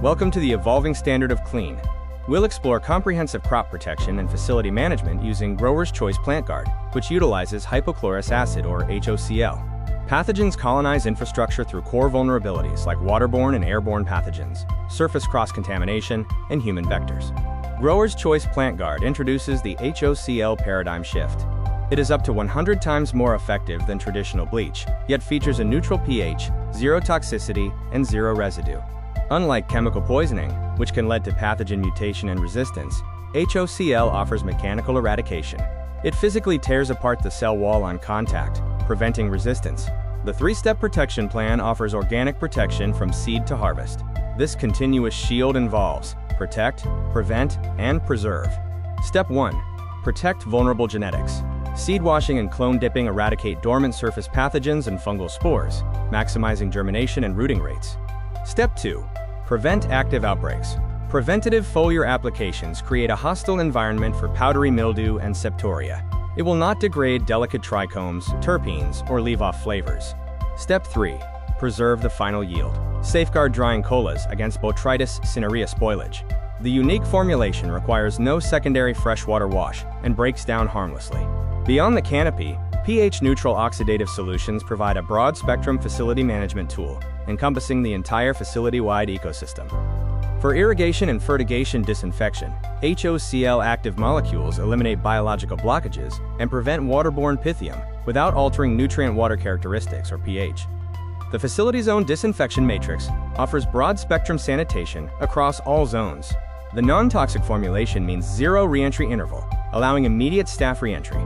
Welcome to the evolving standard of clean. We'll explore comprehensive crop protection and facility management using Grower's Choice Plant Guard, which utilizes hypochlorous acid or HOCl. Pathogens colonize infrastructure through core vulnerabilities like waterborne and airborne pathogens, surface cross-contamination, and human vectors. Grower's Choice Plant Guard introduces the HOCl paradigm shift. It is up to 100 times more effective than traditional bleach, yet features a neutral pH, zero toxicity, and zero residue. Unlike chemical poisoning, which can lead to pathogen mutation and resistance, HOCl offers mechanical eradication. It physically tears apart the cell wall on contact, preventing resistance. The three-step protection plan offers organic protection from seed to harvest. This continuous shield involves protect, prevent, and preserve. Step 1. Protect vulnerable genetics. Seed washing and clone dipping eradicate dormant surface pathogens and fungal spores, maximizing germination and rooting rates. Step 2. Prevent active outbreaks. Preventative foliar applications create a hostile environment for powdery mildew and septoria. It will not degrade delicate trichomes, terpenes, or leave off flavors. Step 3. Preserve the final yield. Safeguard drying colas against botrytis, cinerea spoilage. The unique formulation requires no secondary freshwater wash and breaks down harmlessly. Beyond the canopy, pH-neutral oxidative solutions provide a broad-spectrum facility management tool, encompassing the entire facility-wide ecosystem. For irrigation and fertigation disinfection, HOCl active molecules eliminate biological blockages and prevent waterborne pythium without altering nutrient water characteristics or pH. The facility's own disinfection matrix offers broad-spectrum sanitation across all zones. The non-toxic formulation means zero re-entry interval, allowing immediate staff re-entry.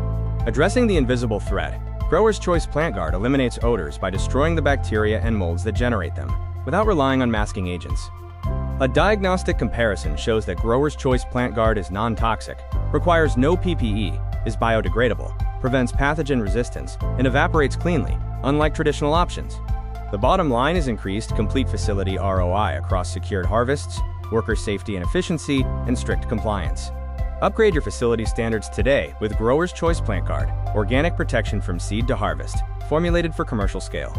Addressing the invisible threat, Grower's Choice Plant Guard eliminates odors by destroying the bacteria and molds that generate them, without relying on masking agents. A diagnostic comparison shows that Grower's Choice Plant Guard is non-toxic, requires no PPE, is biodegradable, prevents pathogen resistance, and evaporates cleanly, unlike traditional options. The bottom line is increased complete facility ROI across secured harvests, worker safety and efficiency, and strict compliance. Upgrade your facility standards today with Grower's Choice Plant Guard, organic protection from seed to harvest, formulated for commercial scale.